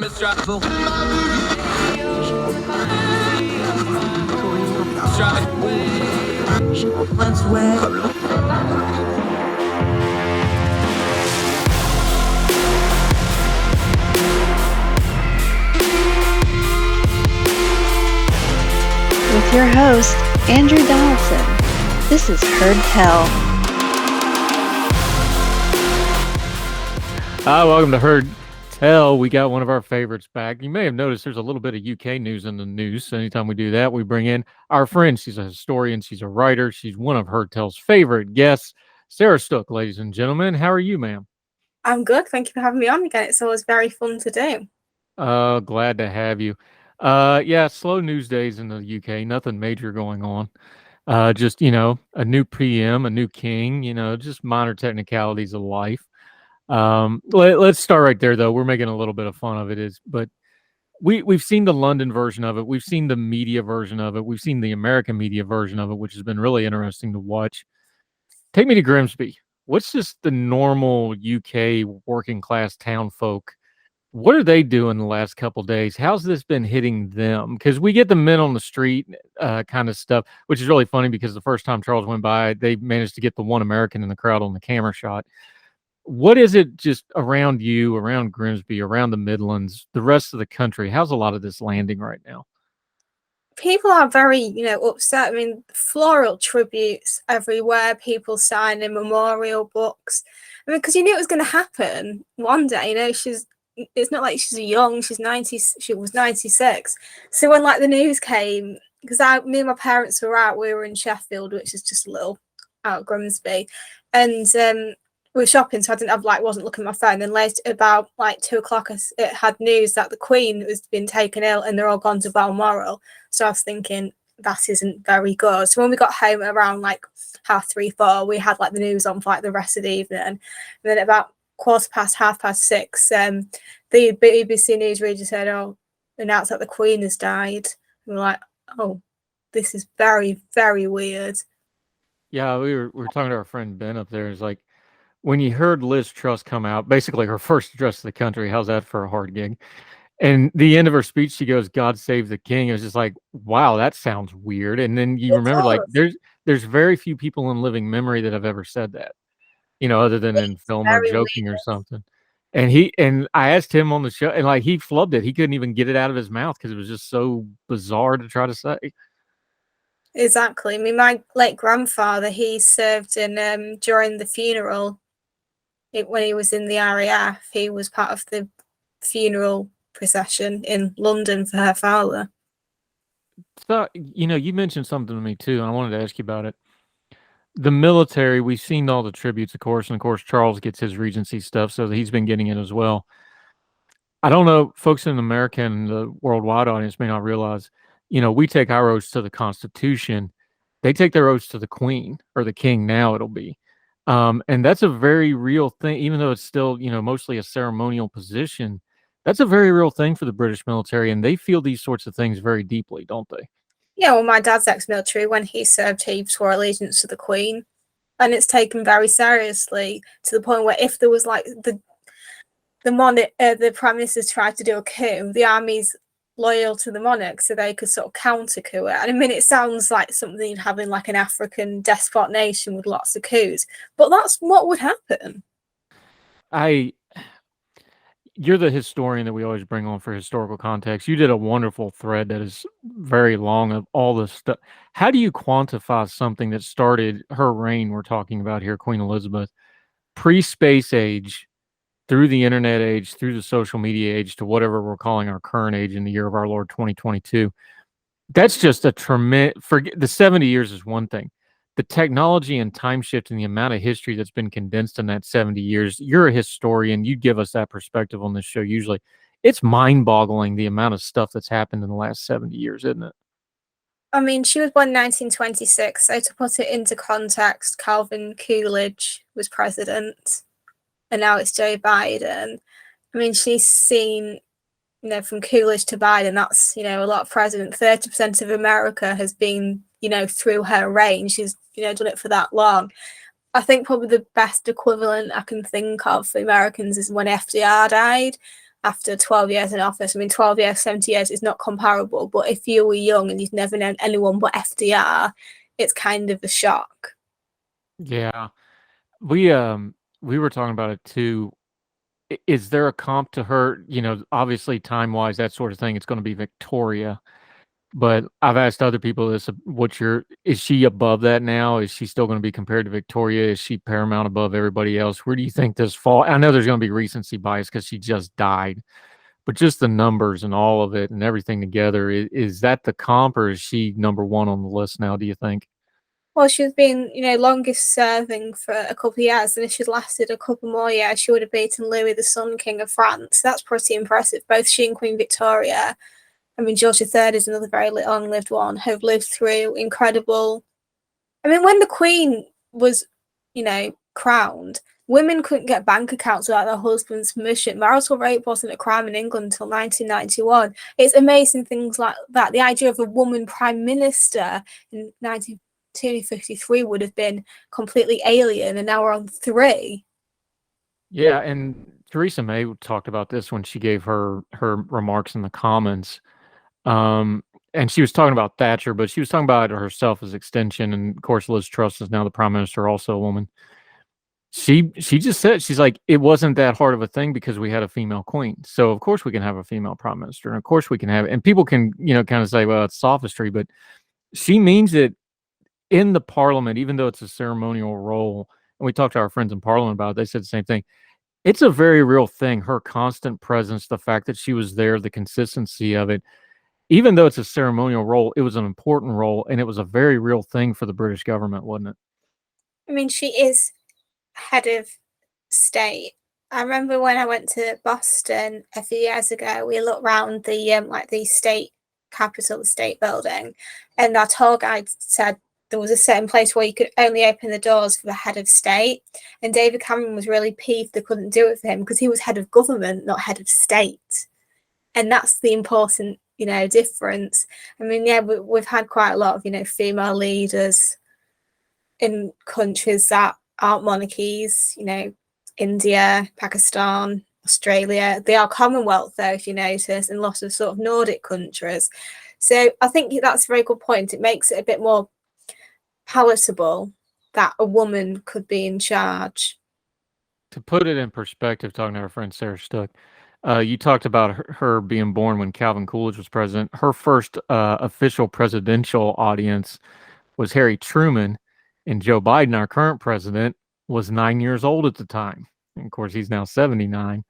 With your host, Andrew Donaldson. This is Heard Tell. Hi, welcome to Heard Tell. We got one of our favorites back. You may have noticed there's a little bit of UK news in the news. So anytime we do that, we bring in our friend. She's a historian. She's a writer. She's one of Heard Tell's favorite guests, Sarah Stook, ladies and gentlemen. How are you, ma'am? I'm good. Thank you for having me on again. It's always very fun to do. Glad to have you. Yeah, slow news days in the UK. Nothing major going on. Just, a new PM, a new king, just minor technicalities of life. Let's start right there, though. We're making a little bit of fun of it, but we've seen the London version of it. We've seen the media version of it. We've seen the American media version of it, which has been really interesting to watch. Take me to Grimsby. What's just the normal UK working class town folk? What are they doing the last couple of days? How's this been hitting them? Because we get the men on the street kind of stuff, which is really funny because the first time Charles went by, they managed to get the one American in the crowd on the camera shot. What is it just around you, around Grimsby, around the Midlands, the rest of the country? How's a lot of this landing right now? People are very, upset. I mean, floral tributes everywhere. People signing memorial books. I mean, because you knew it was going to happen one day. It's not like she's young. She's 90. She was 96. So when the news came, because me and my parents were out. We were in Sheffield, which is just a little out of Grimsby, and we were shopping. So I didn't have wasn't looking at my phone. Then later, about 2:00, it had news that the Queen was being taken ill, and they're all gone to Balmoral. So I was thinking that isn't very good. So when we got home around 3:30, 4:00, we had the news on for the rest of the evening, and then at about 6:15, the BBC News reader said, announced that the Queen has died. And we're like, oh, this is very, very weird. Yeah, we were talking to our friend Ben up there. It's like, when you heard Liz Truss come out, basically her first address to the country, how's that for a hard gig? And the end of her speech, she goes, "God save the king." It was just like, wow, that sounds weird. And then you remember, there's very few people in living memory that have ever said that. Other than in film or joking or something. And I asked him on the show, and he flubbed it. He couldn't even get it out of his mouth because it was just so bizarre to try to say. Exactly. I mean, my late grandfather, he served in during the funeral. When he was in the RAF, he was part of the funeral procession in London for her father. So, you mentioned something to me too, and I wanted to ask you about it. The military, we've seen all the tributes, of course, and of course Charles gets his Regency stuff, so he's been getting it as well. I don't know, folks in America and the worldwide audience may not realize, we take our oaths to the Constitution. They take their oaths to the Queen or the King now it'll be. And that's a very real thing, even though it's still, mostly a ceremonial position. That's a very real thing for the British military, and they feel these sorts of things very deeply, don't they? Yeah, well, my dad's ex-military. When he served, he swore allegiance to the Queen, and it's taken very seriously to the point where if there was the Prime Minister tried to do a coup, the army's loyal to the monarch, so they could sort of counter coup it. And I mean, it sounds like something you'd have in an African despot nation with lots of coups, but that's what would happen. You're the historian that we always bring on for historical context. You did a wonderful thread that is very long of all this stuff. How do you quantify something that started her reign we're talking about here, Queen Elizabeth, pre-space age, through the internet age, through the social media age, to whatever we're calling our current age in the year of our Lord 2022? That's just a tremendous... Forget the 70 years is one thing. The technology and time shift and the amount of history that's been condensed in that 70 years, you're a historian. You give us that perspective on this show usually. It's mind-boggling the amount of stuff that's happened in the last 70 years, isn't it? I mean, she was born in 1926, so to put it into context, Calvin Coolidge was president, and now it's Joe Biden. I mean, she's seen, from Coolidge to Biden, that's, a lot of president. 30% of America has been, through her reign. She's, done it for that long. I think probably the best equivalent I can think of for Americans is when FDR died. after 12 years in office. I mean, 12 years, 70 years is not comparable, but if you were young and you'd never known anyone but FDR, it's kind of a shock. Yeah. We were talking about it too. Is there a comp to her? Obviously time-wise, that sort of thing, it's going to be Victoria. But I've asked other people this, is she above that now? Is she still going to be compared to Victoria? Is she paramount above everybody else? Where do you think this fall? I know there's going to be recency bias because she just died, but just the numbers and all of it and everything together, is that the comp, or is she number one on the list now, do you think? Well, she's been, longest serving for a couple of years, and if she'd lasted a couple more years, she would have beaten Louis the Sun, King of France. That's pretty impressive. Both she and Queen Victoria, I mean, George III is another very long-lived one, have lived through incredible... I mean, when the Queen was, crowned, women couldn't get bank accounts without their husband's permission. Marital rape wasn't a crime in England until 1991. It's amazing things like that. The idea of a woman prime minister in 1953 would have been completely alien, and now we're on 3. Yeah, and Theresa May talked about this when she gave her remarks in the Commons. And she was talking about Thatcher, but she was talking about herself as extension. And of course, Liz Truss is now the prime minister, also a woman. She just said, she's like, it wasn't that hard of a thing because we had a female queen. So of course we can have a female prime minister, and of course we can have, and people can, kind of say, well, it's sophistry, but she means it in the parliament, even though it's a ceremonial role. And we talked to our friends in parliament about it. They said the same thing. It's a very real thing. Her constant presence, the fact that she was there, the consistency of it. Even though it's a ceremonial role, it was an important role, and it was a very real thing for the British government, wasn't it? I mean, she is head of state. I remember when I went to Boston a few years ago, we looked around the state capitol, the state building, and our tour guide said there was a certain place where you could only open the doors for the head of state. And David Cameron was really peeved they couldn't do it for him because he was head of government, not head of state. And that's the important difference. I mean, yeah, we've had quite a lot of female leaders in countries that aren't monarchies, India, Pakistan, Australia. They are commonwealth, though, if you notice, in lots of sort of Nordic countries. So I think that's a very good point. It makes it a bit more palatable that a woman could be in charge. To put it in perspective, talking to our friend Sarah Stook, you talked about her being born when Calvin Coolidge was president. Her first official presidential audience was Harry Truman, and Joe Biden, our current president, was 9 years old at the time. And of course, he's now 79.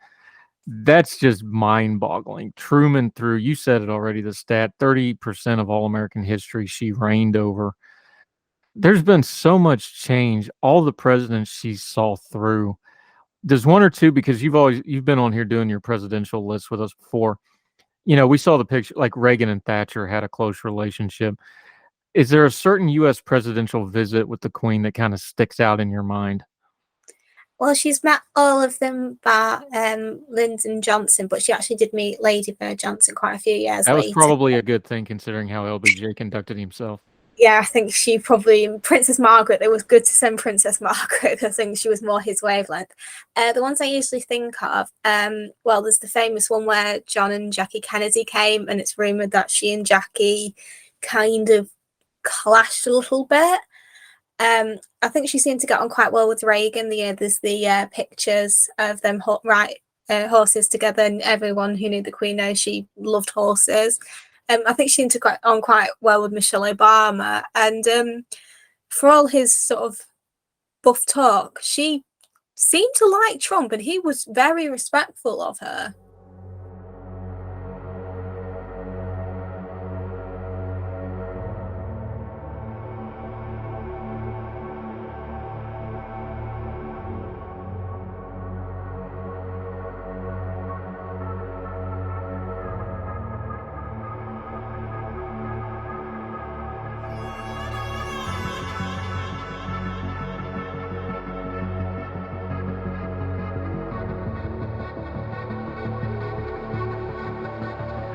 That's just mind-boggling. Truman threw, you said it already, the stat, 30% of all American history she reigned over. There's been so much change. All the presidents she saw through. There's one or two, because you've been on here doing your presidential list with us before. We saw the picture, like Reagan and Thatcher had a close relationship. Is there a certain U.S. presidential visit with the Queen that kind of sticks out in your mind? Well, she's met all of them but Lyndon Johnson, but she actually did meet Lady Bird Johnson quite a few years later. That was probably a good thing considering how LBJ conducted himself. Yeah, I think she probably, Princess Margaret, it was good to send Princess Margaret. I think she was more his wavelength. The ones I usually think of, well, there's the famous one where John and Jackie Kennedy came, and it's rumoured that she and Jackie kind of clashed a little bit. I think she seemed to get on quite well with Reagan. There's the pictures of them horses together, and everyone who knew the Queen knows she loved horses. I think she seemed to get on quite well with Michelle Obama, and for all his sort of buff talk, she seemed to like Trump, and he was very respectful of her.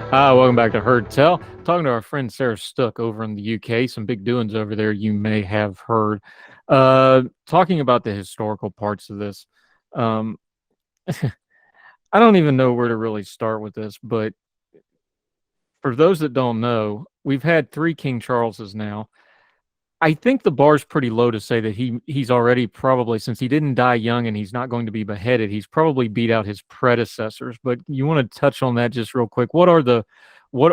Welcome back to Heard Tell. Talking to our friend Sarah Stook over in the UK. Some big doings over there you may have heard. Talking about the historical parts of this. I don't even know where to really start with this, but for those that don't know, we've had 3 King Charleses now. I think the bar's pretty low to say that he's already probably, since he didn't die young and he's not going to be beheaded, he's probably beat out his predecessors. But you want to touch on that just real quick? What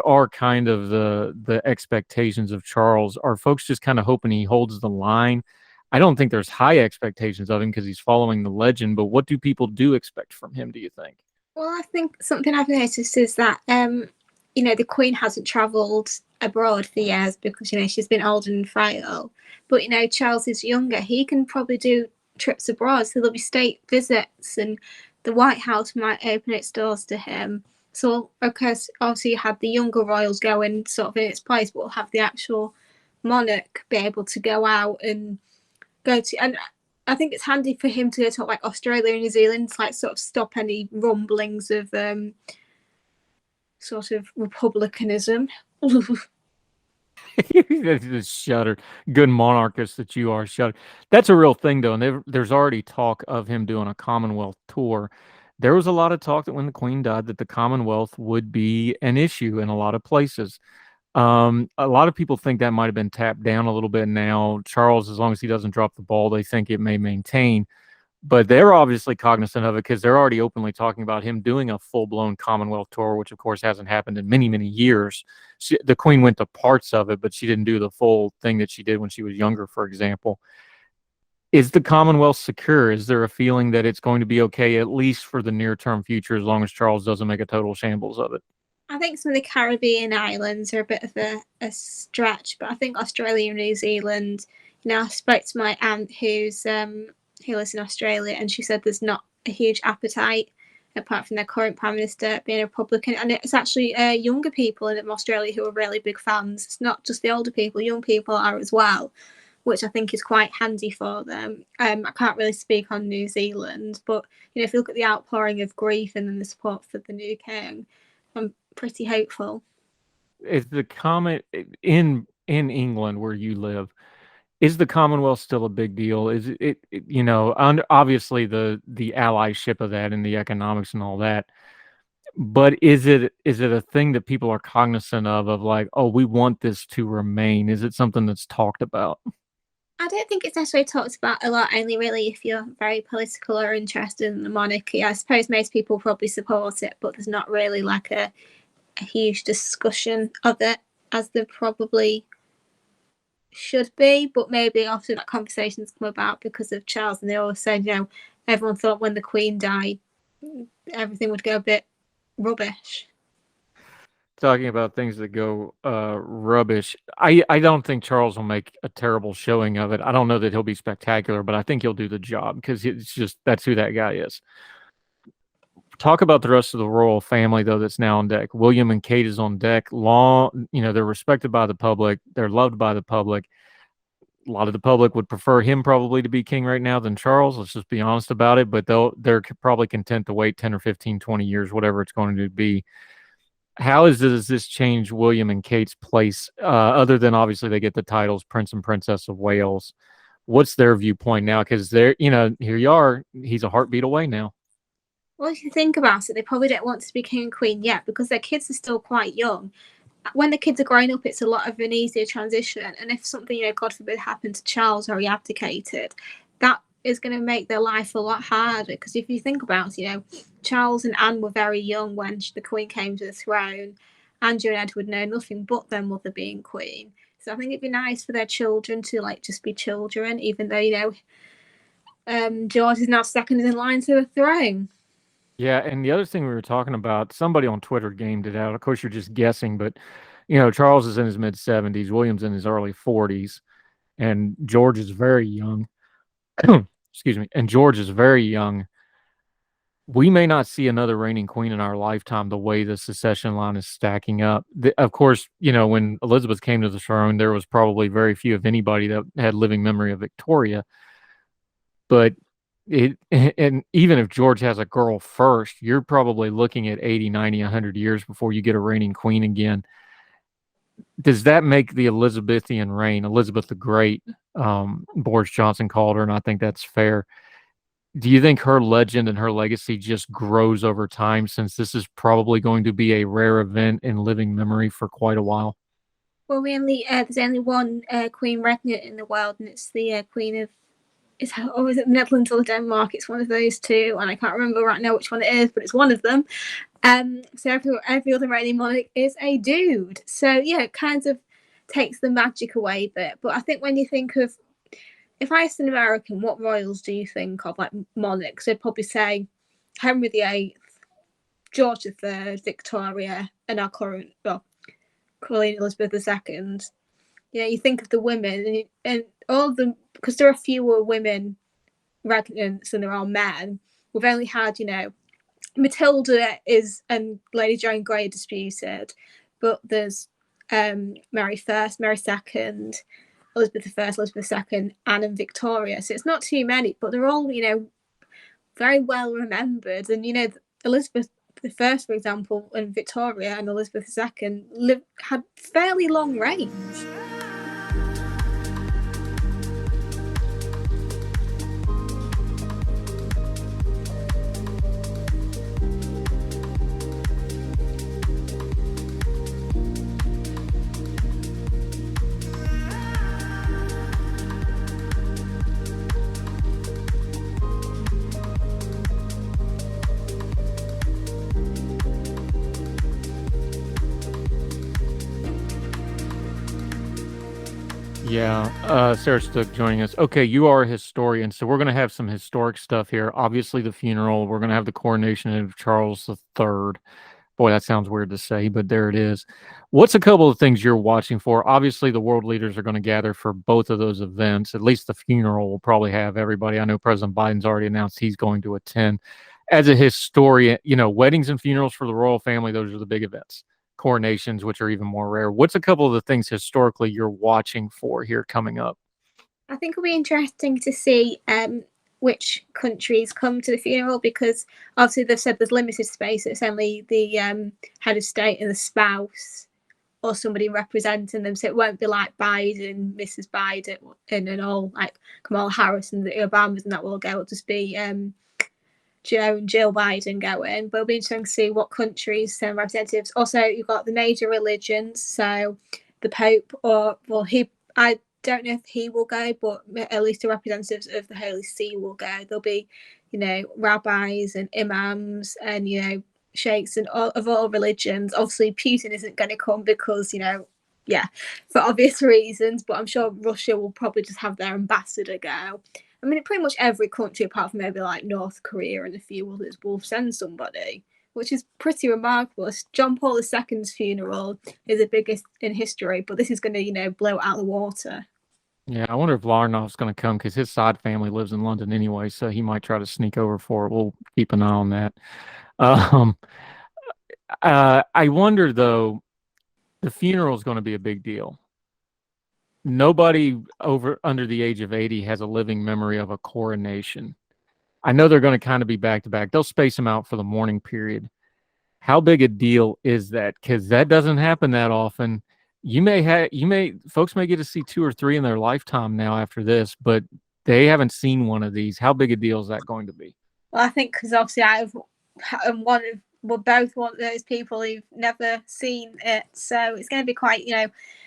are kind of the expectations of Charles? Are folks just kind of hoping he holds the line? I don't think there's high expectations of him because he's following the legend, but what do people do expect from him, do you think? Well, I think something I've noticed is that the Queen hasn't travelled abroad for years because she's been old and frail. But Charles is younger; he can probably do trips abroad, so there'll be state visits, and the White House might open its doors to him. So, of course, obviously, you have the younger royals going sort of in its place, but we'll have the actual monarch be able to go out and go to. And I think it's handy for him to go to like Australia and New Zealand to like sort of stop any rumblings of sort of republicanism. Just shuddered. Good monarchist that you are, shuddered. That's a real thing, though, and there's already talk of him doing a Commonwealth tour. There was a lot of talk that when the Queen died, that the Commonwealth would be an issue in a lot of places. A lot of people think that might have been tapped down a little bit now. Charles, as long as he doesn't drop the ball, they think it may maintain. But they're obviously cognizant of it because they're already openly talking about him doing a full-blown Commonwealth tour, which of course hasn't happened in many, many years. The Queen went to parts of it, but she didn't do the full thing that she did when she was younger, for example. Is the Commonwealth secure? Is there a feeling that it's going to be okay, at least for the near-term future, as long as Charles doesn't make a total shambles of it? I think some of the Caribbean islands are a bit of a stretch, but I think Australia and New Zealand, I spoke to my aunt who lives in Australia, and she said there's not a huge appetite apart from their current prime minister being a Republican, and it's actually younger people in Australia who are really big fans. It's not just the older people; young people are as well, which I think is quite handy for them. I can't really speak on New Zealand, but if you look at the outpouring of grief and then the support for the new king, I'm pretty hopeful. Is the comment in England where you live? Is the Commonwealth still a big deal? Is obviously the allyship of that and the economics and all that, but is it a thing that people are cognizant of like, oh, we want this to remain? Is it something that's talked about? I don't think it's necessarily talked about a lot, only really if you're very political or interested in the monarchy. I suppose most people probably support it, but there's not really like a huge discussion of it as there probably should be, but maybe often that conversations come about because of Charles, and they always said, everyone thought when the Queen died, everything would go a bit rubbish. Talking about things that go rubbish, I don't think Charles will make a terrible showing of it. I don't know that he'll be spectacular, but I think he'll do the job because it's just that's who that guy is. Talk about the rest of the royal family, though, that's now on deck. William and Kate is on deck. They're respected by the public. They're loved by the public. A lot of the public would prefer him probably to be king right now than Charles. Let's just be honest about it. But they're probably content to wait 10 or 15, 20 years, whatever it's going to be. How does this change William and Kate's place, other than obviously they get the titles Prince and Princess of Wales? What's their viewpoint now? Because here you are. He's a heartbeat away now. Well, if you think about it, they probably don't want to be king and queen yet because their kids are still quite young. When the kids are growing up, it's a lot of an easier transition. And if something, God forbid, happened to Charles or he abdicated, that is going to make their life a lot harder. Because if you think about it, Charles and Anne were very young when the Queen came to the throne. Andrew and Edward know nothing but their mother being queen. So I think it'd be nice for their children to just be children, even though, George is now second in line to the throne. Yeah, and the other thing we were talking about, somebody on Twitter gamed it out. Of course, you're just guessing, but Charles is in his mid-70s, William's in his early 40s, and George is very young. Excuse me, and George is very young. We may not see another reigning queen in our lifetime the way the succession line is stacking up. Of course, when Elizabeth came to the throne, there was probably very few, if anybody, that had living memory of Victoria. But and even if George has a girl first, you're probably looking at 80, 90, 100 years before you get a reigning queen again. Does that make the Elizabethan reign, Elizabeth the Great, Boris Johnson called her, and I think that's fair. do you think her legend and her legacy just grows over time, since this is probably going to be a rare event in living memory for quite a while? Well, there's only one Queen Regnant in the world, and it's the Queen of, is it the Netherlands or Denmark? It's one of those two, and I can't remember right now which one it is, but it's one of them. So every other reigning monarch is a dude. So yeah, it kind of takes the magic away a bit. But I think when you think of, if I asked an American, what royals do you think of, like monarchs, they'd probably say Henry VIII, George III, Victoria, and our current, well, Queen Elizabeth II. You think of the women, and all of them, because there are fewer women regnants than there are men. We've only had, Matilda and Lady Jane Grey disputed, but there's Mary First, Mary Second, Elizabeth I, Elizabeth II, Anne and Victoria. So it's not too many, but they're all, very well remembered. And, Elizabeth I, for example, and Victoria and Elizabeth II had fairly long reigns. Yeah, Sarah Stook joining us. Okay, you are a historian, so we're going to have some historic stuff here. Obviously, the funeral. We're going to have the coronation of Charles III. Boy, that sounds weird to say, but there it is. What's a couple of things you're watching for? Obviously, the world leaders are going to gather for both of those events. At least the funeral will probably have everybody. I know President Biden's already announced he's going to attend. As a historian, weddings and funerals for the royal family, those are the big events. Coronations, which are even more rare. What's a couple of the things historically you're watching for here coming up? I think it'll be interesting to see which countries come to the funeral, because obviously they've said there's limited space. It's only the head of state and the spouse or somebody representing them. So it won't be like Biden, Mrs. Biden, and all like Kamala Harris and the Obamas, and that will go. It'll just be Joe and Jill Biden going. But it'll be interesting to see what countries send representatives. Also, you've got the major religions. So the Pope, I don't know if he will go, but at least the representatives of the Holy See will go. There'll be, rabbis and imams and, sheikhs and of all religions. Obviously, Putin isn't going to come because, for obvious reasons, but I'm sure Russia will probably just have their ambassador go. I mean, pretty much every country, apart from maybe like North Korea and a few others, will send somebody, which is pretty remarkable. John Paul II's funeral is the biggest in history, but this is going to, blow it out of the water. Yeah, I wonder if Larnoff's going to come, because his side family lives in London anyway, so he might try to sneak over for it. We'll keep an eye on that. I wonder, though, the funeral is going to be a big deal. Nobody under the age of 80 has a living memory of a coronation. I know they're going to kind of be back to back. They'll space them out for the mourning period. How big a deal is that? Because that doesn't happen that often. Folks may get to see 2 or 3 in their lifetime now after this, but they haven't seen one of these. How big a deal is that going to be? Well, I think because obviously we're both one of those people who've never seen it, so it's going to be quite,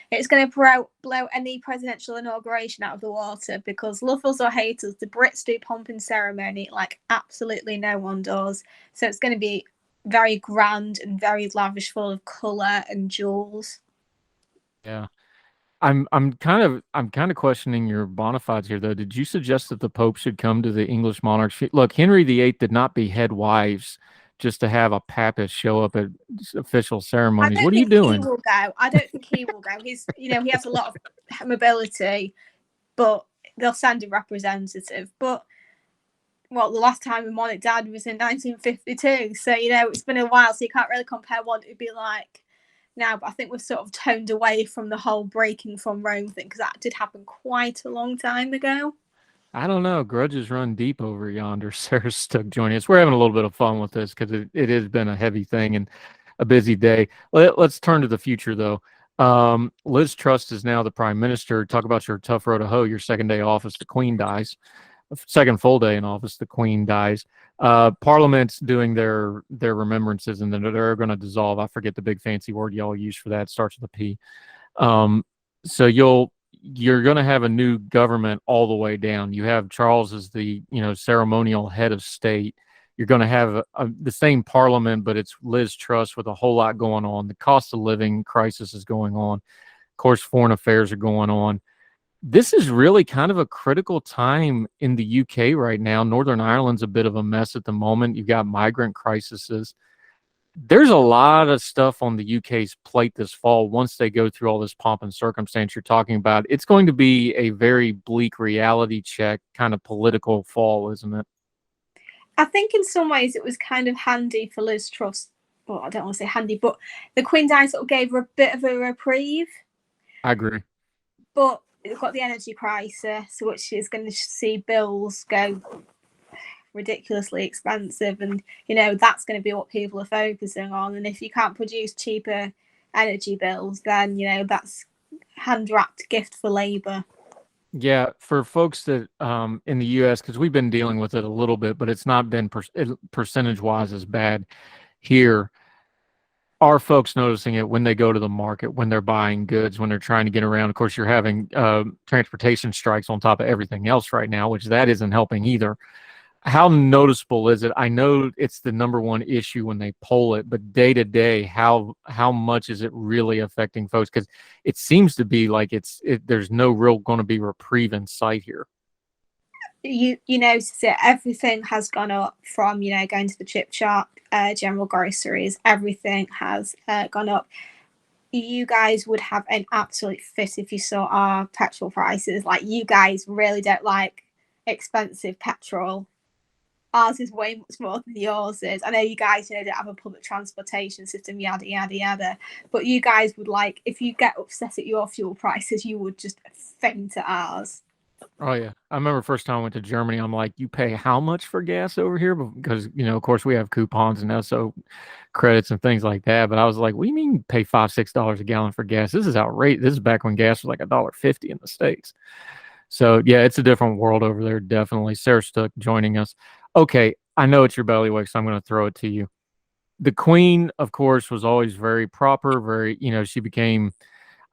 it's going to blow any presidential inauguration out of the water, because love us or hate us, the Brits do pomp and ceremony like absolutely no one does. So it's going to be very grand and very lavish, full of colour and jewels. Yeah. I'm kind of questioning your bona fides here, though. Did you suggest that the Pope should come to the English monarchs? Look, Henry VIII did not behead wives just to have a papist show up at official ceremonies. What are you doing? He will go. I don't think he will go. He's, he has a lot of mobility, but they'll send a representative. But the last time a monarch died was in 1952. So it's been a while, so you can't really compare what it would be like now. But I think we've sort of toned away from the whole breaking from Rome thing, because that did happen quite a long time ago. I don't know. Grudges run deep over yonder. Sarah Stook joining us. We're having a little bit of fun with this because it has been a heavy thing and a busy day. Let's turn to the future, though. Liz Truss is now the prime minister. Talk about your tough row to hoe. Your second day office, the Queen dies. second full day in office, the Queen dies. Parliament's doing their remembrances, and then they're going to dissolve. I forget the big fancy word y'all use for that. It starts with a P. So you're going to have a new government all the way down. You have Charles as the ceremonial head of state. You're going to have the same parliament, but it's Liz Truss with a whole lot going on. The cost of living crisis is going on. Of course, foreign affairs are going on. This is really kind of a critical time in the UK right now. Northern Ireland's a bit of a mess at the moment. You've got migrant crises. There's a lot of stuff on the UK's plate this fall once they go through all this pomp and circumstance you're talking about. It's going to be a very bleak reality check kind of political fall, isn't it? I think in some ways it was kind of handy for Liz Truss. Well, I don't want to say handy, but the Queen died sort of gave her a bit of a reprieve. I agree. But we've got the energy crisis, which is going to see bills go ridiculously expensive, and that's going to be what people are focusing on. And if you can't produce cheaper energy bills, then that's hand-wrapped gift for Labour. Yeah, for folks that in the US, because we've been dealing with it a little bit, but it's not been percentage-wise as bad here. Are folks noticing it when they go to the market, when they're buying goods, when they're trying to get around? Of course, you're having transportation strikes on top of everything else right now, which that isn't helping either. How noticeable is it? I know it's the number one issue when they poll it, but day to day, how much is it really affecting folks? Because it seems to be like there's no real going to be reprieve in sight here. You notice it. Everything has gone up from going to the chip shop, general groceries. Everything has gone up. You guys would have an absolute fit if you saw our petrol prices. Like, you guys really don't like expensive petrol. Ours is way much more than yours is. I know you guys don't have a public transportation system, yada yada yada, but you guys would like, if you get upset at your fuel prices, you would just faint at ours. Oh yeah, I remember first time I went to Germany. I'm like, you pay how much for gas over here? Because of course we have coupons and SO credits and things like that. But I was like, what do you mean you pay $5-6 a gallon for gas? This is outrageous. This is back when gas was like $1.50 in the States. So yeah, it's a different world over there. Definitely. Sarah Stook joining us. Okay, I know it's your bailiwick, so I'm going to throw it to you. The Queen, of course, was always very proper. Very, she became.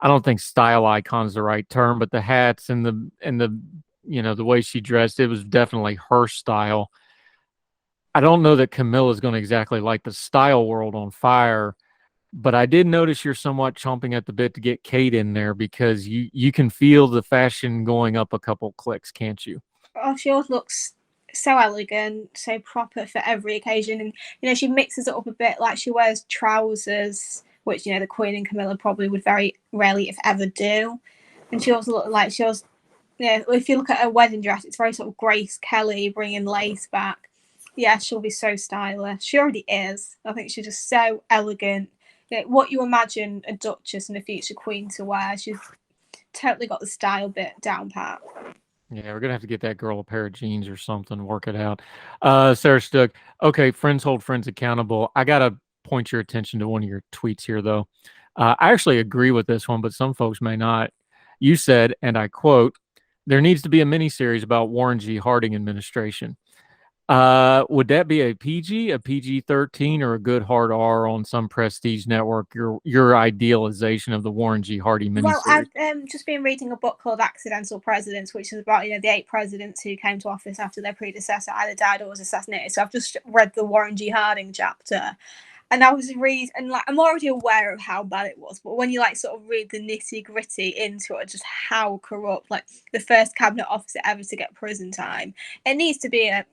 I don't think style icon is the right term, but the hats and the the way she dressed, it was definitely her style. I don't know that Camilla is going to exactly light the style world on fire, but I did notice you're somewhat chomping at the bit to get Kate in there because you can feel the fashion going up a couple clicks, can't you? Oh, she always looks so elegant, so proper for every occasion, and she mixes it up a bit. Like, she wears trousers, which the Queen and Camilla probably would very rarely, if ever, do. And she also looks like if you look at her wedding dress, it's very sort of Grace Kelly, bringing lace back. Yeah, she'll be so stylish. She already is. I think she's just so elegant. What you imagine a Duchess and a future Queen to wear, she's totally got the style bit down pat. Yeah, we're going to have to get that girl a pair of jeans or something, work it out. Sarah Stook, okay, friends hold friends accountable. I got to point your attention to one of your tweets here, though. I actually agree with this one, but some folks may not. You said, and I quote, there needs to be a miniseries about Warren G. Harding administration. Would that be a PG, a PG-13, or a good hard R on some prestige network? Your idealization of the Warren G. Harding miniseries. Well, I've just been reading a book called Accidental Presidents, which is about the 8 presidents who came to office after their predecessor either died or was assassinated. So I've just read the Warren G. Harding chapter, and I was reading, and I'm already aware of how bad it was, but when you sort of read the nitty gritty into it, just how corrupt, the first cabinet officer ever to get prison time, it needs to be a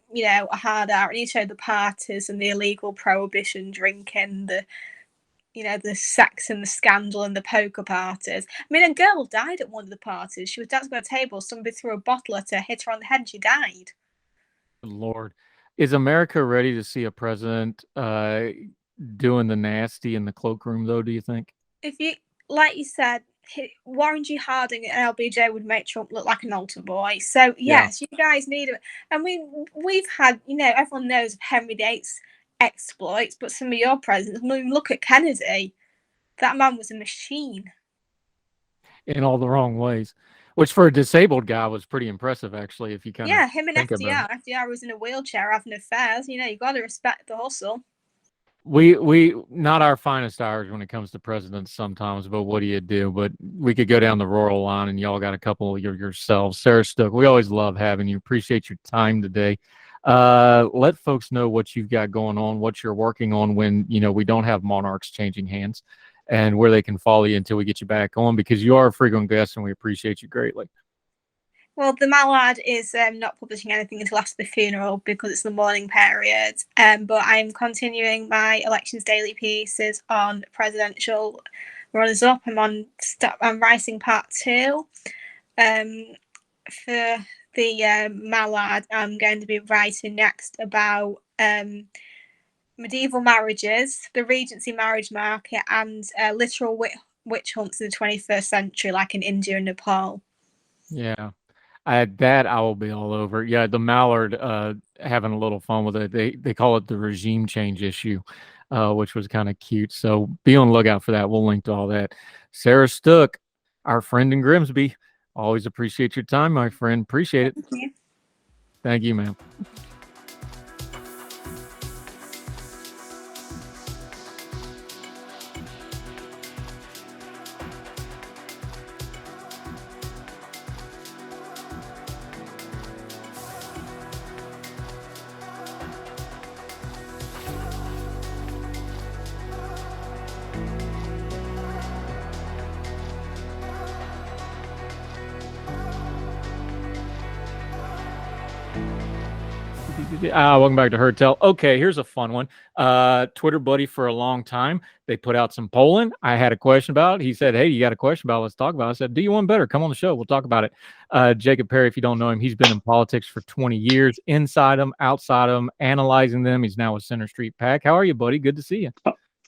hard R. It needs to show the parties and the illegal prohibition drinking, the sex and the scandal and the poker parties. I mean, a girl died at one of the parties. She was dancing on a table, somebody threw a bottle at her, hit her on the head, and she died. Lord, is America ready to see a president doing the nasty in the cloakroom, though, do you think? If you, like you said, Warren G. Harding and LBJ would make Trump look like an altar boy. So, yes, You guys need it. I mean, we've had, everyone knows of Henry VIII's exploits, but some of your presidents, I mean, look at Kennedy. That man was a machine. In all the wrong ways. which for a disabled guy was pretty impressive, actually, if you kind of Yeah, him and think about it. FDR. FDR was in a wheelchair having affairs. You got to respect the hustle. We not our finest hours when it comes to presidents sometimes, but what do you do? But we could go down the rural line, and y'all got a couple of yourselves. Sarah Stook, we always love having you. Appreciate your time today. Let folks know what you've got going on, what you're working on when we don't have monarchs changing hands, and where they can follow you until we get you back on, because you are a frequent guest, and we appreciate you greatly. Well, the Mallard is not publishing anything until after the funeral because it's the mourning period. But I'm continuing my Elections Daily pieces on presidential runners-up. I'm writing part 2. For the Mallard, I'm going to be writing next about medieval marriages, the Regency marriage market, and literal witch hunts in the 21st century, like in India and Nepal. Yeah. That I will be all over. Yeah, the Mallard, having a little fun with it. They call it the regime change issue, which was kind of cute. So be on the lookout for that. We'll link to all that. Sarah Stook, our friend in Grimsby. Always appreciate your time, my friend. Appreciate it. Thank you. Thank you, ma'am. Welcome back to Heard Tell. Okay, here's a fun one. Twitter buddy for a long time. They put out some polling. I had a question about it. He said, "Hey, you got a question about it? Let's talk about it." I said, "Do you want better? Come on the show. We'll talk about it." Jacob Perry, if you don't know him, he's been in politics for 20 years, inside them, outside them, analyzing them. He's now with Center Street PAC. How are you, buddy? Good to see you.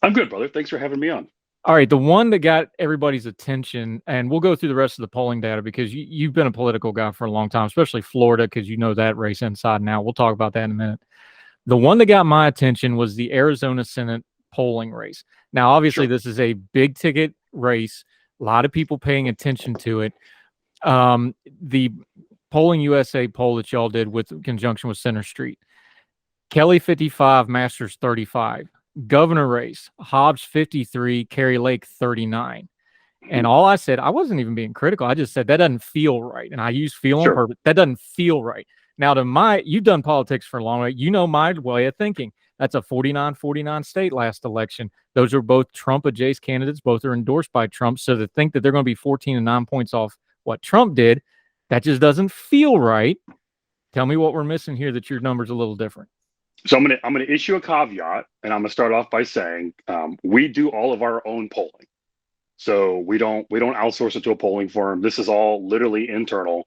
I'm good, brother. Thanks for having me on. All right, the one that got everybody's attention, and we'll go through the rest of the polling data because you've been a political guy for a long time, especially Florida, because you know that race inside and out. We'll talk about that in a minute. The one that got my attention was the Arizona Senate polling race. Now, obviously, This is a big ticket race. A lot of people paying attention to it. The Polling USA poll that y'all did with conjunction with Center Street, Kelly 55, Masters 35. Governor race, Hobbs 53, Kari Lake 39. And all I said, I wasn't even being critical. I just said that doesn't feel right. And I use feel on purpose. That doesn't feel right. Now, you've done politics for a long time. You know my way of thinking. That's a 49-49 state last election. Those are both Trump-adjacent candidates. Both are endorsed by Trump. So to think that they're going to be 14 and 9 points off what Trump did, that just doesn't feel right. Tell me what we're missing here that your number's a little different. So I'm gonna issue a caveat, and I'm gonna start off by saying we do all of our own polling. So we don't outsource it to a polling firm. This is all literally internal.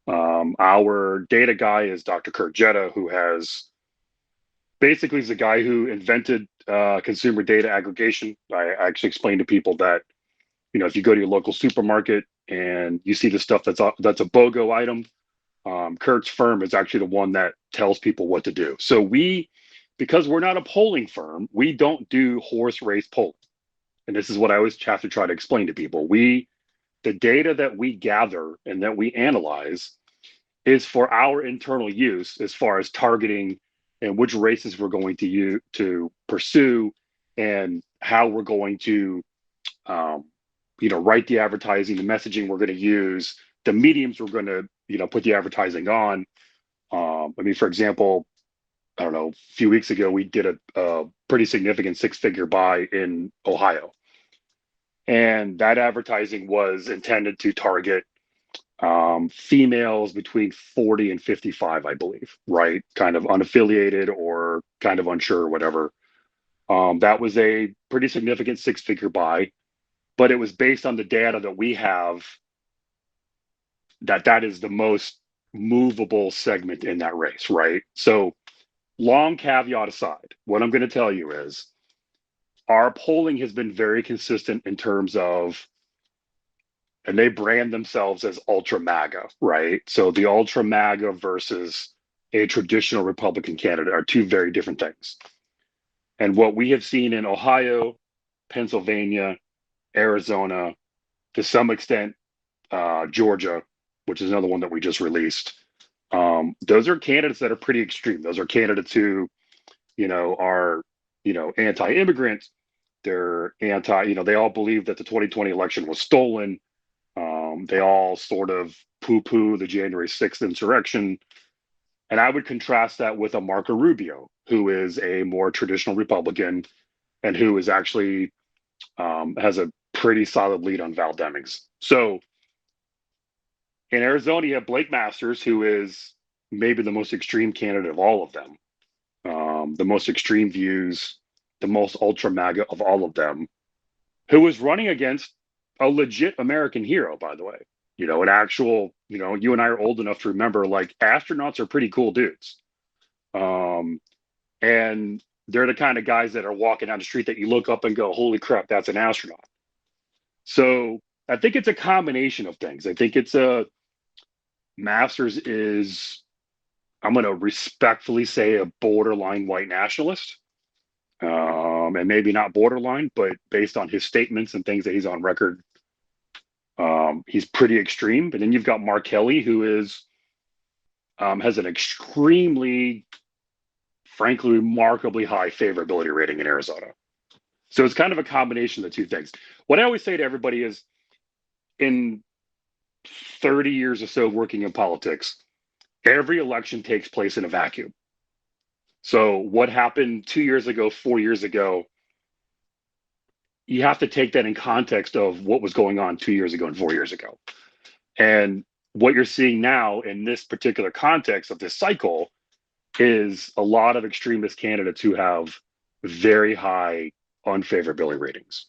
Our data guy is Dr. Kurt Jetta, who is the guy who invented consumer data aggregation. I actually explain to people that, if you go to your local supermarket and you see the stuff that's a BOGO item, Kurt's firm is actually the one that tells people what to do. So because we're not a polling firm, we don't do horse race polling. And this is what I always have to try to explain to people. The data that we gather and that we analyze is for our internal use as far as targeting and which races we're going to pursue and how we're going to write the advertising, the messaging we're going to use, the mediums we're going to put the advertising on. For example, I don't know, a few weeks ago, we did a pretty significant 6-figure buy in Ohio. And that advertising was intended to target females between 40 and 55, I believe, right? Kind of unaffiliated or kind of unsure or whatever. That was a pretty significant 6-figure buy, but it was based on the data that we have that is the most movable segment in that race, right? So long caveat aside, what I'm going to tell you is our polling has been very consistent in terms of, and they brand themselves as ultra MAGA, right? So the ultra MAGA versus a traditional Republican candidate are two very different things. And what we have seen in Ohio, Pennsylvania, Arizona, to some extent, Georgia, which is another one that we just released. Those are candidates that are pretty extreme. Those are candidates who, are, anti-immigrant. They're anti, they all believe that the 2020 election was stolen. They all sort of poo-poo the January 6th insurrection. And I would contrast that with a Marco Rubio, who is a more traditional Republican and who is actually has a pretty solid lead on Val Demings. So in Arizona, you have Blake Masters, who is maybe the most extreme candidate of all of them, the most extreme views, the most ultra MAGA of all of them, who was running against a legit American hero, by the way. An actual, you and I are old enough to remember, like, astronauts are pretty cool dudes. And they're the kind of guys that are walking down the street that you look up and go, holy crap, that's an astronaut. So I think it's a combination of things. I think it's Masters is, I'm going to respectfully say, a borderline white nationalist. And maybe not borderline, but based on his statements and things that he's on record, he's pretty extreme. But then you've got Mark Kelly, who is has an extremely, frankly, remarkably high favorability rating in Arizona. So it's kind of a combination of the two things. What I always say to everybody is, in 30 years or so working in politics, every election takes place in a vacuum. So what happened 2 years ago, 4 years ago, you have to take that in context of what was going on 2 years ago and 4 years ago. And what you're seeing now in this particular context of this cycle is a lot of extremist candidates who have very high unfavorability ratings.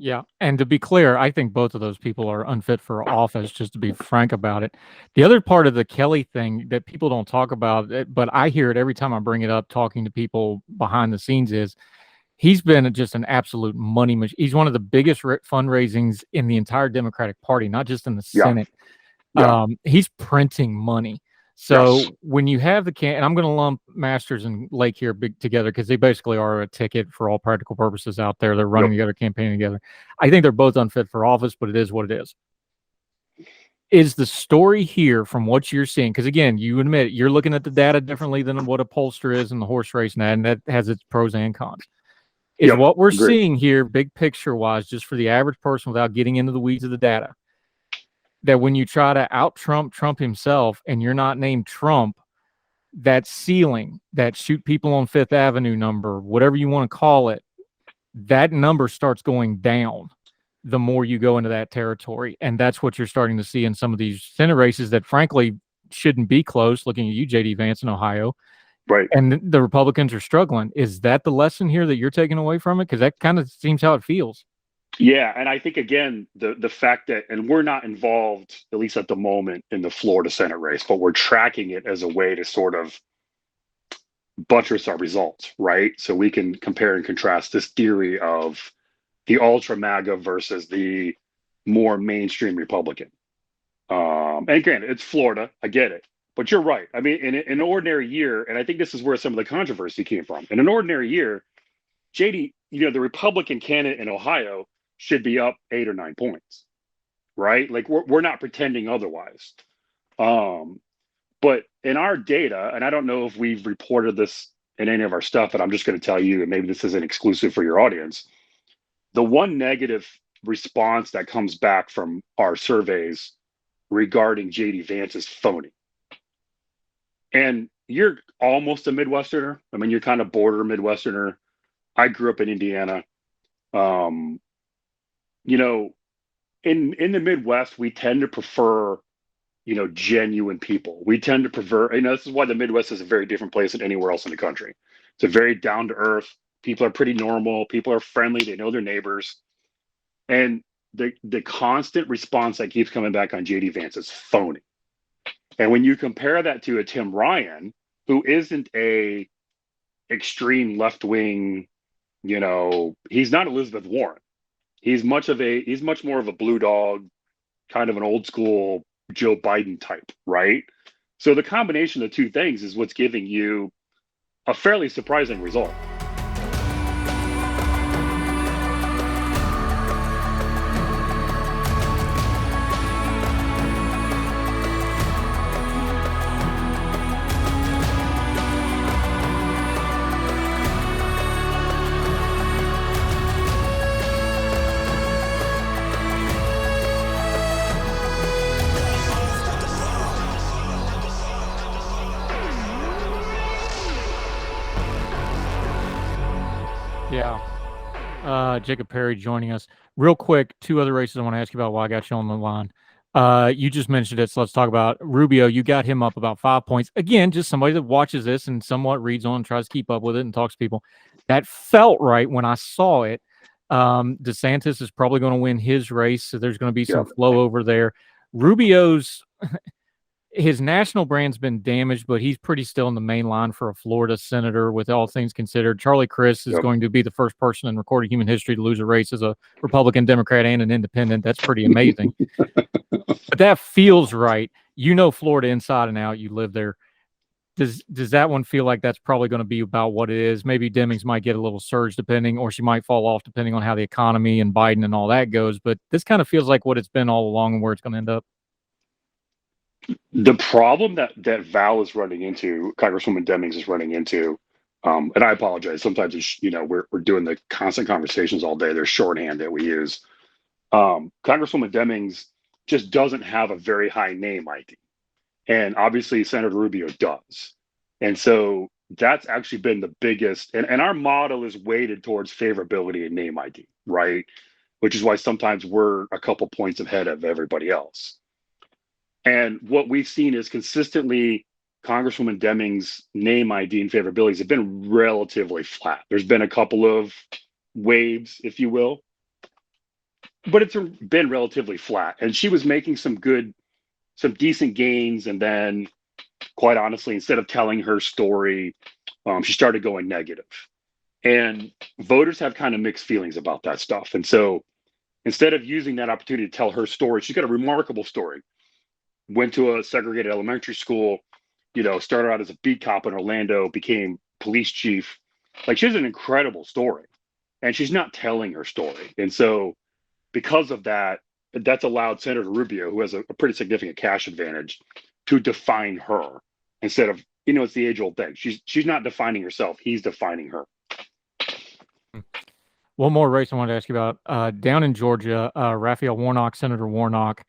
Yeah. And to be clear, I think both of those people are unfit for office, just to be frank about it. The other part of the Kelly thing that people don't talk about, but I hear it every time I bring it up talking to people behind the scenes, is he's been just an absolute money machine. He's one of the biggest fundraisings in the entire Democratic Party, not just in the Senate. Yeah. He's printing money. So Yes. when you have and I'm going to lump Masters and Lake here together because they basically are a ticket for all practical purposes out there. They're running together, campaigning together. I think they're both unfit for office, but it is what it is. Is the story here from what you're seeing? Because again, you admit you're looking at the data differently than what a pollster is in the horse race, and that has its pros and cons. Is what we're seeing here, big picture wise, just for the average person without getting into the weeds of the data, that when you try to out-Trump Trump himself and you're not named Trump, that ceiling, that shoot people on Fifth Avenue number, whatever you want to call it, that number starts going down the more you go into that territory. And that's what you're starting to see in some of these Senate races that frankly shouldn't be close, looking at you, J.D. Vance in Ohio. Right. And the Republicans are struggling. Is that the lesson here that you're taking away from it? Because that kind of seems how it feels. Yeah, and I think, again, the fact that, and we're not involved, at least at the moment, in the Florida Senate race, but we're tracking it as a way to sort of buttress our results, right? So we can compare and contrast this theory of the ultra MAGA versus the more mainstream Republican. And again, it's Florida, I get it, but you're right. I mean, in an ordinary year, and I think this is where some of the controversy came from. In an ordinary year, JD, the Republican candidate in Ohio should be up 8 or 9 points, right? Like we're not pretending otherwise. But in our data, and I don't know if we've reported this in any of our stuff, but I'm just going to tell you, and maybe this isn't exclusive for your audience, the one negative response that comes back from our surveys regarding JD Vance is phony. And you're almost a Midwesterner. I mean, you're kind of border Midwesterner. I grew up in Indiana. In the Midwest, we tend to prefer, genuine people. We tend to prefer, this is why the Midwest is a very different place than anywhere else in the country. It's a very down to earth. People are pretty normal. People are friendly. They know their neighbors. And the constant response that keeps coming back on JD Vance is phony. And when you compare that to a Tim Ryan, who isn't a extreme left wing, he's not Elizabeth Warren. He's much more of a blue dog, kind of an old school Joe Biden type, right? So the combination of the two things is what's giving you a fairly surprising result. Yeah. Jacob Perry joining us. Real quick, two other races I want to ask you about while I got you on the line. You just mentioned it, so let's talk about Rubio. You got him up about 5 points. Again, just somebody that watches this and somewhat reads on and tries to keep up with it and talks to people. That felt right when I saw it. DeSantis is probably going to win his race, so there's going to be some flow over there. Rubio's his national brand's been damaged, but he's pretty still in the main line for a Florida senator with all things considered. Charlie Crist is going to be the first person in recorded human history to lose a race as a Republican, Democrat, and an independent. That's pretty amazing. But that feels right. You know Florida inside and out. You live there. Does that one feel like that's probably going to be about what it is? Maybe Demings might get a little surge depending, or she might fall off depending on how the economy and Biden and all that goes. But this kind of feels like what it's been all along and where it's going to end up. The problem that Val is running into, Congresswoman Demings is running into, and I apologize. Sometimes it's, we're doing the constant conversations all day. There's shorthand that we use. Congresswoman Demings just doesn't have a very high name ID, and obviously Senator Rubio does, and so that's actually been the biggest. And our model is weighted towards favorability and name ID, right? Which is why sometimes we're a couple points ahead of everybody else. And what we've seen is consistently Congresswoman Demings' name ID and favorabilities have been relatively flat. There's been a couple of waves, if you will, but it's been relatively flat. And she was making some decent gains. And then, quite honestly, instead of telling her story, she started going negative. And voters have kind of mixed feelings about that stuff. And so instead of using that opportunity to tell her story, she's got a remarkable story. Went to a segregated elementary school, started out as a beat cop in Orlando, became police chief. Like, she has an incredible story, and she's not telling her story. And so because of that, that's allowed Senator Rubio, who has a pretty significant cash advantage, to define her instead of, it's the age old thing. She's not defining herself. He's defining her. One more race I wanted to ask you about. Down in Georgia, Raphael Warnock, Senator Warnock,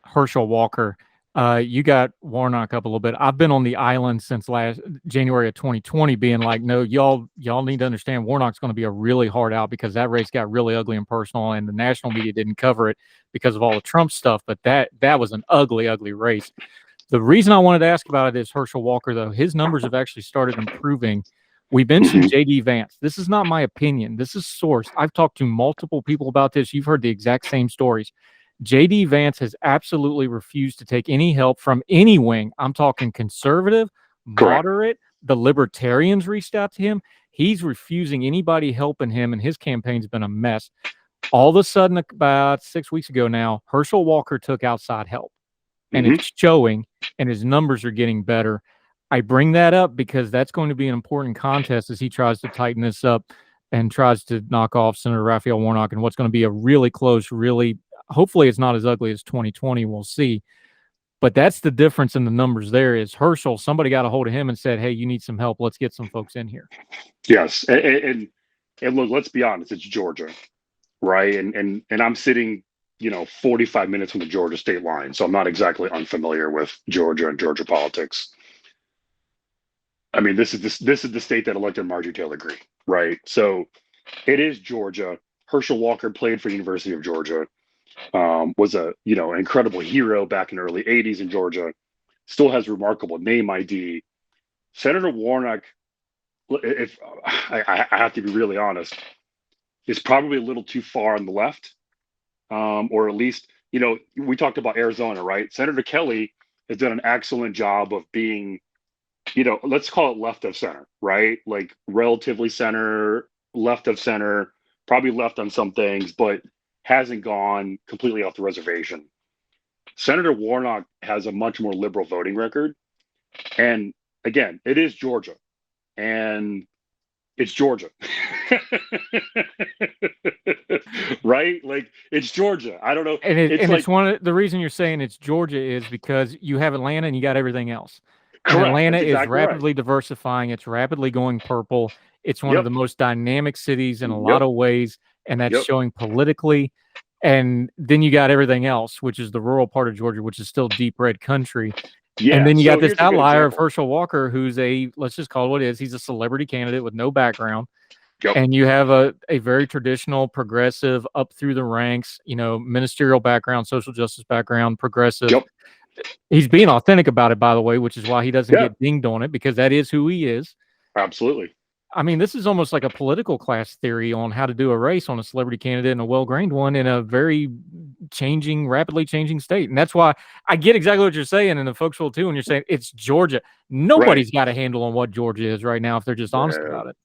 Herschel Walker. You got Warnock up a little bit. I've been on the island since last January of 2020 being like, no, y'all need to understand Warnock's going to be a really hard out because that race got really ugly and personal, and the national media didn't cover it because of all the Trump stuff. But that was an ugly, ugly race. The reason I wanted to ask about it is Herschel Walker, though. His numbers have actually started improving. We mentioned J.D. Vance. This is not my opinion. This is source. I've talked to multiple people about this. You've heard the exact same stories. J.D. Vance has absolutely refused to take any help from any wing. I'm talking conservative, moderate. The libertarians reached out to him. He's refusing anybody helping him, and his campaign's been a mess. All of a sudden, about 6 weeks ago now, Herschel Walker took outside help, and it's showing, and his numbers are getting better. I bring that up because that's going to be an important contest as he tries to tighten this up and tries to knock off Senator Raphael Warnock and what's going to be a really close, hopefully it's not as ugly as 2020. We'll see. But that's the difference in the numbers there is Herschel, somebody got a hold of him and said, hey, you need some help. Let's get some folks in here. Yes. And look, let's be honest, it's Georgia, right? And I'm sitting, 45 minutes from the Georgia state line. So I'm not exactly unfamiliar with Georgia and Georgia politics. I mean, this is the state that elected Marjorie Taylor Greene, right? So it is Georgia. Herschel Walker played for University of Georgia, was an incredible hero back in the early 80s in Georgia, still has remarkable name ID. Senator Warnock, if I have to be really honest, is probably a little too far on the left, or at least, we talked about Arizona, right? Senator Kelly has done an excellent job of being, let's call it left of center, right? Like relatively center, left of center, probably left on some things, but hasn't gone completely off the reservation. Senator Warnock has a much more liberal voting record. And again, it is Georgia. And it's Georgia. Right? Like, it's Georgia. I don't know. And it's one of the reason you're saying it's Georgia is because you have Atlanta and you got everything else. And Atlanta is rapidly diversifying. It's rapidly going purple. It's one of the most dynamic cities in a lot of ways. And that's showing politically. And then you got everything else, which is the rural part of Georgia, which is still deep red country. Yeah, and then you got this outlier of Herschel Walker, who's let's just call it what it is. He's a celebrity candidate with no background. Yep. And you have a very traditional, progressive, up through the ranks, ministerial background, social justice background, progressive. Yep. He's being authentic about it, by the way, which is why he doesn't Yeah. get dinged on it, because that is who he is. Absolutely. I mean, this is almost like a political class theory on how to do a race on a celebrity candidate and a well-grained one in a very rapidly changing state. And that's why I get exactly what you're saying, and the folks will too, when you're saying it's Georgia. Nobody's got a handle on what Georgia is right now if they're just honest about it.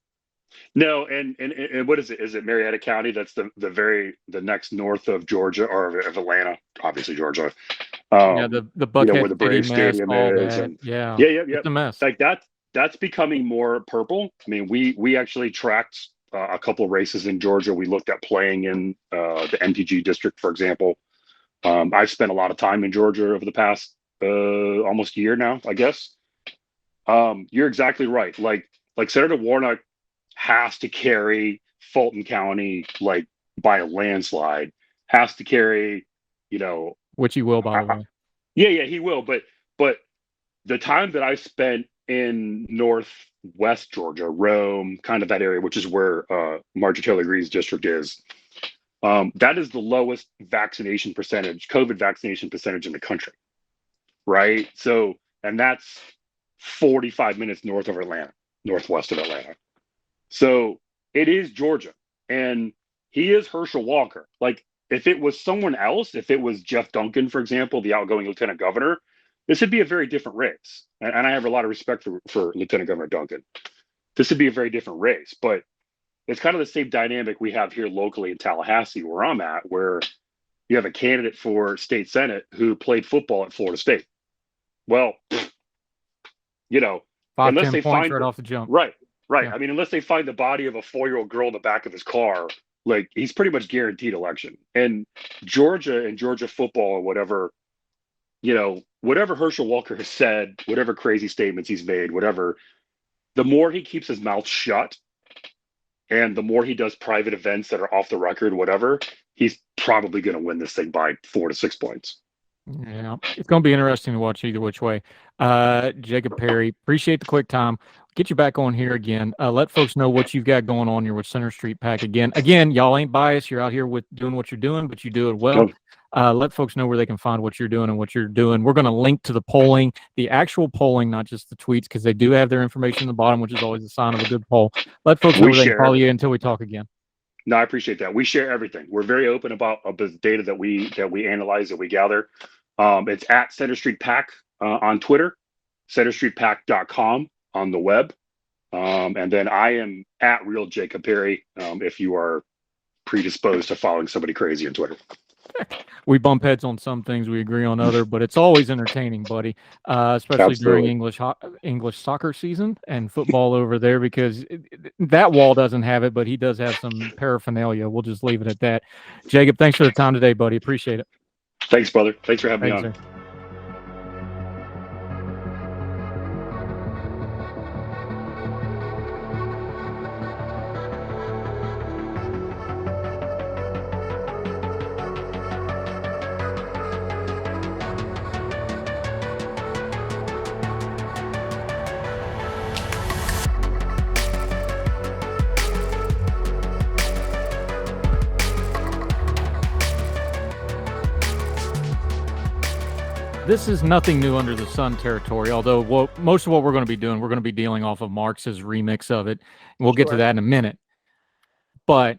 No, and what is it? Is it Marietta County? That's the next north of Georgia, or of Atlanta, obviously Georgia. The Buckhead where the Braves Stadium is, and yeah, it's a mess. Like that's becoming more purple. I mean, we actually tracked a couple of races in Georgia. We looked at playing in the MTG district, for example. I've spent a lot of time in Georgia over the past almost year now, I guess. You're exactly right. Like Senator Warnock has to carry Fulton County like by a landslide. Has to carry, which he will, by the way. Yeah, he will. But the time that I spent in northwest Georgia, Rome, kind of that area, which is where Marjorie Taylor Greene's district is, that is the lowest COVID vaccination percentage in the country, right? So, and that's 45 minutes north of Atlanta, northwest of Atlanta. So it is Georgia, and he is Herschel Walker. Like, if it was someone else, if it was Jeff Duncan, for example, the outgoing lieutenant governor, this would be a very different race. And I have a lot of respect for Lieutenant Governor Duncan. This would be a very different race, but it's kind of the same dynamic we have here locally in Tallahassee, where I'm at, where you have a candidate for state senate who played football at Florida State. Well, 5-10 points right off the jump. Right. Yeah. I mean, unless they find the body of a 4-year-old girl in the back of his car, like, he's pretty much guaranteed election. And Georgia and Georgia football or whatever, whatever Herschel Walker has said, whatever crazy statements he's made, whatever, the more he keeps his mouth shut and the more he does private events that are off the record, whatever, he's probably going to win this thing by 4 to 6 points. Yeah, it's going to be interesting to watch either which way. Jacob Perry, appreciate the quick time. Get you back on here again. Let folks know what you've got going on. You're with Center Street PAC again. Again, y'all ain't biased. You're out here with doing what you're doing, but you do it well. Let folks know where they can find what you're doing and what you're doing. We're going to link to the polling, the actual polling, not just the tweets, because they do have their information at the bottom, which is always a sign of a good poll. Let folks know where they can follow you until we talk again. No, I appreciate that. We share everything. We're very open about the data that we analyze, that we gather. It's at Center Street PAC on Twitter, centerstreetpac.com on the web. And then I am at Real Jacob Perry if you are predisposed to following somebody crazy on Twitter. We bump heads on some things, we agree on other, but it's always entertaining, buddy. Especially during English soccer season and football over there, because that wall doesn't have it, but he does have some paraphernalia. We'll just leave it at that. Jacob, thanks for the time today, buddy. Appreciate it. Thanks, brother. Thanks for having me on. Sir. This is nothing new under the sun territory, although most of what we're going to be doing, we're going to be dealing off of Marx's remix of it. And we'll get to that in a minute. But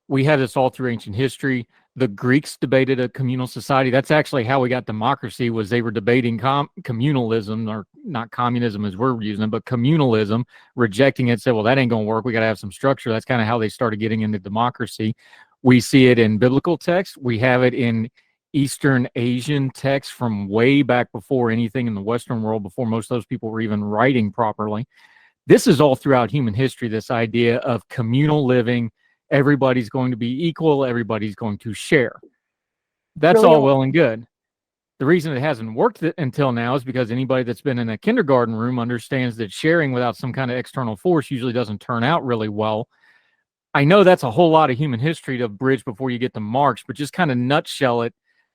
we have this all through ancient history. The Greeks debated a communal society. That's actually how we got democracy, was they were debating communalism, or not communism as we're using it, but communalism, rejecting it, said, well, that ain't going to work. We got to have some structure. That's kind of how they started getting into democracy. We see it in biblical texts. We have it in Eastern Asian texts from way back before anything in the Western world, before most of those people were even writing properly. This is all throughout human history, this idea of communal living. Everybody's going to be equal. Everybody's going to share. That's Really? all well and good. The reason it hasn't worked until now is because anybody that's been in a kindergarten room understands that sharing without some kind of external force usually doesn't turn out really well. I know that's a whole lot of human history to bridge before you get to Marx, but just kind of nutshell it.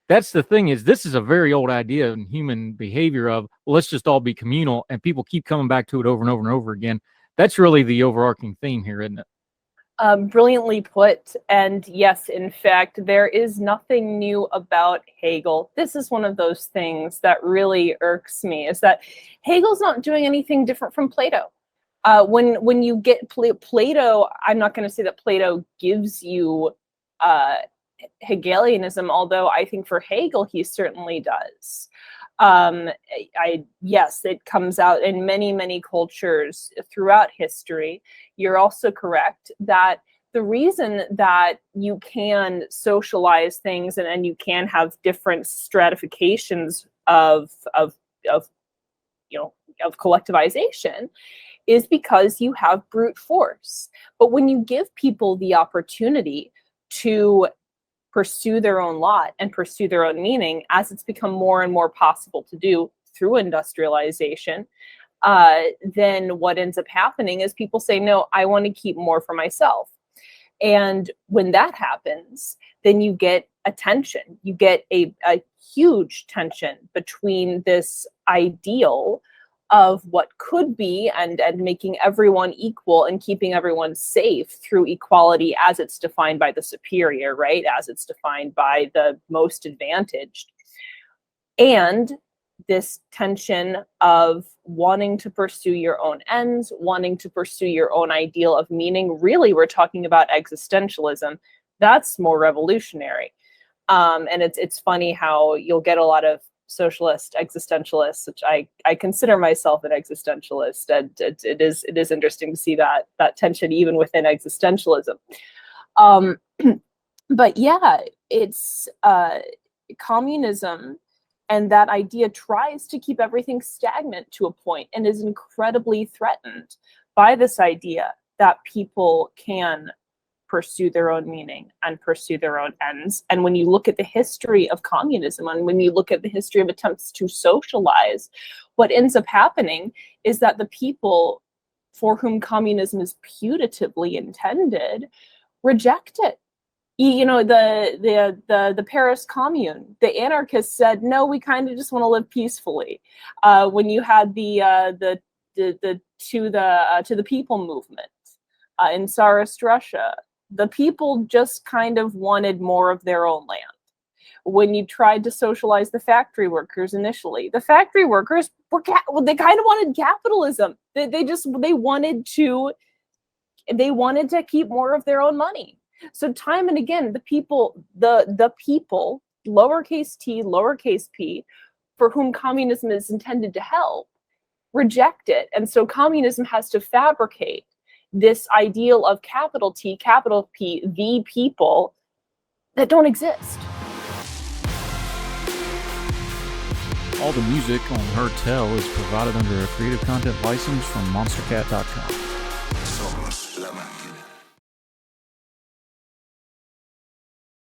That's the thing, is this is a very old idea in human behavior of, well, let's just all be communal, and people keep coming back to it over and over and over again. That's really the overarching theme here, isn't it? Brilliantly put. And yes, in fact, there is nothing new about Hegel. This is one of those things that really irks me, is that Hegel's not doing anything different from Plato. When you get Plato, I'm not going to say that Plato gives you Hegelianism, although I think for Hegel he certainly does. Yes, it comes out in many cultures throughout history. You're also correct that the reason that you can socialize things and you can have different stratifications of collectivization is because you have brute force. But when you give people the opportunity to pursue their own lot and pursue their own meaning, as it's become more and more possible to do through industrialization, then what ends up happening is people say, no, I want to keep more for myself. And when that happens, then you get a tension. You get a huge tension between this ideal of what could be and making everyone equal and keeping everyone safe through equality as it's defined by the superior, right? As it's defined by the most advantaged. And this tension of wanting to pursue your own ends, wanting to pursue your own ideal of meaning. Really, we're talking about existentialism. That's more revolutionary. And it's funny how you'll get a lot of socialist existentialists, which I consider myself an existentialist, and it is interesting to see that tension even within existentialism. But yeah, it's communism, and that idea tries to keep everything stagnant to a point and is incredibly threatened by this idea that people can pursue their own meaning and pursue their own ends. And when you look at the history of communism and when you look at the history of attempts to socialize, what ends up happening is that the people for whom communism is putatively intended reject it. You know, the Paris Commune, the anarchists said, no, we kind of just want to live peacefully. When you had the to the people movement in Tsarist Russia, the people just kind of wanted more of their own land. When you tried to socialize the factory workers initially, the factory workers they kind of wanted capitalism. They wanted to keep more of their own money. So time and again, the people, lowercase t, lowercase p, for whom communism is intended to help, reject it. And so communism has to fabricate this ideal of capital T, capital P, the people that don't exist. All the music on Her Tell is provided under a Creative Content license from monstercat.com.